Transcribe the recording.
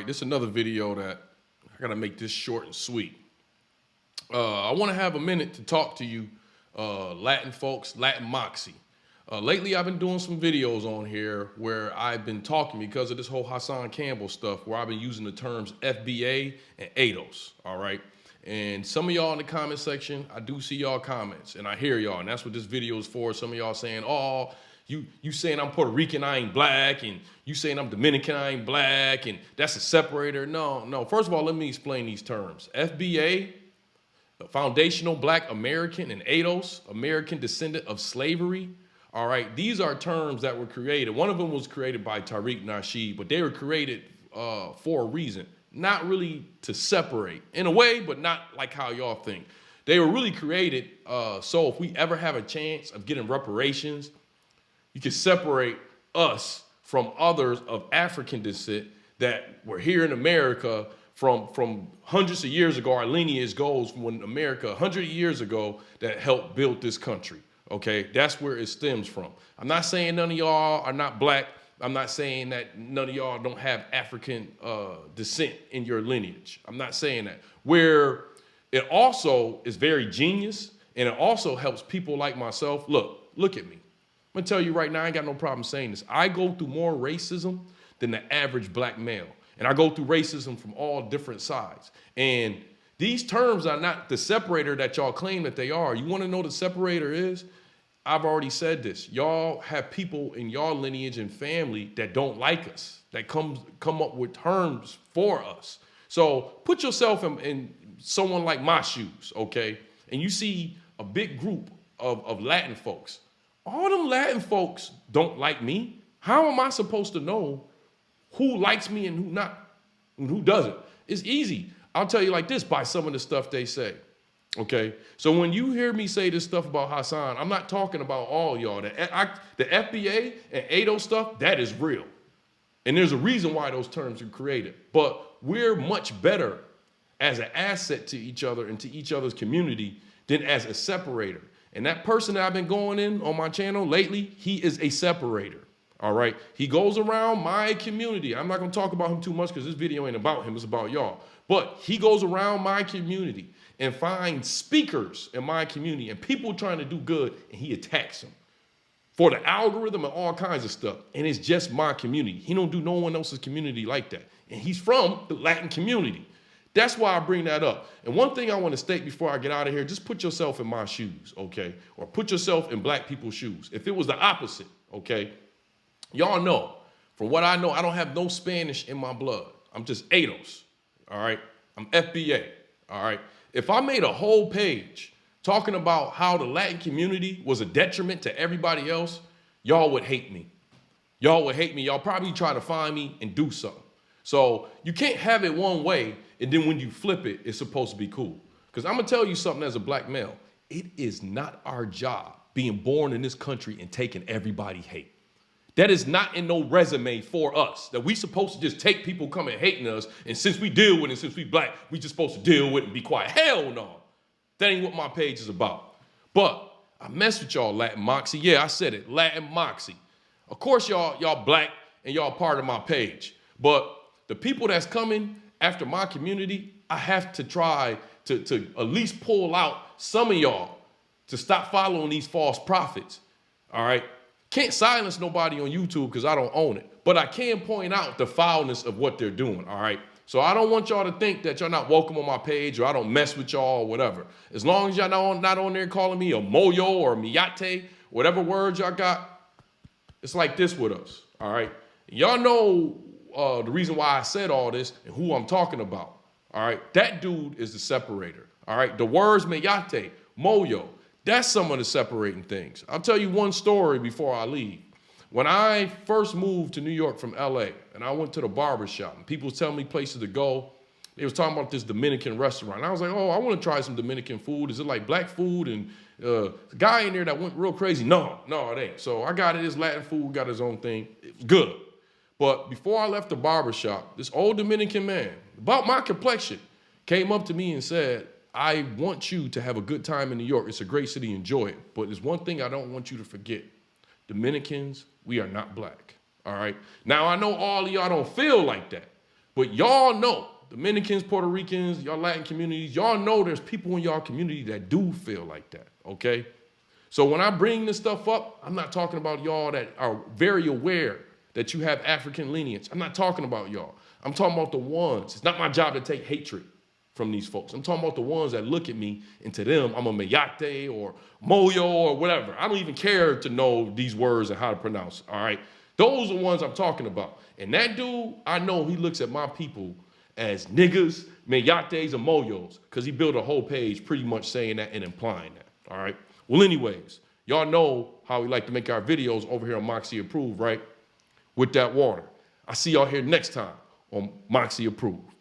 right, this is another video that I gotta make this short and sweet. I wanna have a minute to talk to you, Latin folks, Latin Moxy. Lately, I've been doing some videos on here where I've been talking because of this whole Hassan Campbell stuff, where I've been using the terms FBA and ADOS, all right? And some of y'all in the comment section, I do see y'all comments and I hear y'all, and that's what this video is for. Some of y'all saying, oh, you saying I'm Puerto Rican, I ain't black, and you saying I'm Dominican, I ain't black, and that's a separator. No. First of all, let me explain these terms. FBA, Foundational Black American, and ADOS, American Descendant of Slavery. All right, these are terms that were created. One of them was created by Tariq Nasheed, but they were created for a reason. Not really to separate, in a way, but not like how y'all think. They were really created so if we ever have a chance of getting reparations, you can separate us from others of African descent that were here in America from hundreds of years ago. Our lineage goes from when America, 100 years ago, that helped build this country, okay? That's where it stems from. I'm not saying none of y'all are not black. I'm not saying that none of y'all don't have African descent in your lineage. I'm not saying that. Where it also is very genius, and it also helps people like myself. Look at me. I'm gonna tell you right now, I ain't got no problem saying this. I go through more racism than the average black male. And I go through racism from all different sides. And these terms are not the separator that y'all claim that they are. You wanna know the separator is? I've already said this. Y'all have people in y'all lineage and family that don't like us, that come up with terms for us. So put yourself in someone like my shoes, okay? And you see a big group of Latin folks. All them Latin folks don't like me. How am I supposed to know who likes me and who not, and who doesn't? It's easy. I'll tell you like this, by some of the stuff they say. Okay, so when you hear me say this stuff about Hassan, I'm not talking about all y'all. The FBA and ADOS stuff, that is real. And there's a reason why those terms are created. But we're much better as an asset to each other and to each other's community than as a separator. And that person that I've been going in on my channel lately, he is a separator, all right? He goes around my community. I'm not gonna talk about him too much because this video ain't about him, it's about y'all. But he goes around my community and finds speakers in my community and people trying to do good, and he attacks them for the algorithm and all kinds of stuff. And it's just my community. He don't do no one else's community like that. And he's from the Latin community. That's why I bring that up. And one thing I want to state before I get out of here, just put yourself in my shoes, okay? Or put yourself in black people's shoes. If it was the opposite, okay? Y'all know, from what I know, I don't have no Spanish in my blood. I'm just ADOS, all right? I'm FBA, all right? If I made a whole page talking about how the Latin community was a detriment to everybody else, y'all would hate me. Y'all would hate me. Y'all probably try to find me and do something. So you can't have it one way, and then when you flip it, it's supposed to be cool. Because I'm going to tell you something as a black male. It is not our job being born in this country and taking everybody hate. That is not in no resume for us, that we supposed to just take people coming hating us, and since we deal with it, since we black, we just supposed to deal with it and be quiet. Hell no. That ain't what my page is about. But I mess with y'all, Latin Moxy. Yeah, I said it, Latin Moxy. Of course, y'all black and y'all part of my page. But the people that's coming after my community, I have to try to at least pull out some of y'all to stop following these false prophets, all right? Can't silence nobody on YouTube because I don't own it, but I can point out the foulness of what they're doing, all right? So I don't want y'all to think that y'all not welcome on my page or I don't mess with y'all or whatever. As long as y'all not on there calling me a moyo or a miyate, whatever words y'all got, it's like this with us, all right? Y'all know the reason why I said all this and who I'm talking about, all right? That dude is the separator, all right? The words meyate, moyo, that's some of the separating things. I'll tell you one story before I leave. When I first moved to New York from LA and I went to the barber shop and people was telling me places to go, they was talking about this Dominican restaurant. And I was like, oh, I want to try some Dominican food. Is it like black food? And the guy in there that went real crazy, no, it ain't. So I got it, it's Latin food, got his own thing. It was good. But before I left the barber shop, this old Dominican man, about my complexion, came up to me and said, I want you to have a good time in New York. It's a great city, enjoy it. But there's one thing I don't want you to forget. Dominicans, we are not black, all right? Now, I know all of y'all don't feel like that, But y'all know, Dominicans, Puerto Ricans, y'all Latin communities, y'all know there's people in y'all community that do feel like that, okay? So when I bring this stuff up, I'm not talking about y'all that are very aware that you have African lineage. I'm not talking about y'all. I'm talking about the ones. It's not my job to take hatred from these folks. I'm talking about the ones that look at me and to them, I'm a Mayate or Moyo or whatever. I don't even care to know these words and how to pronounce, all right? Those are the ones I'm talking about. And that dude, I know he looks at my people as niggas, Mayates, and Moyos, because he built a whole page pretty much saying that and implying that, all right? Well, anyways, y'all know how we like to make our videos over here on Moxy Approved, right? With that water. I see y'all here next time on Moxy Approved.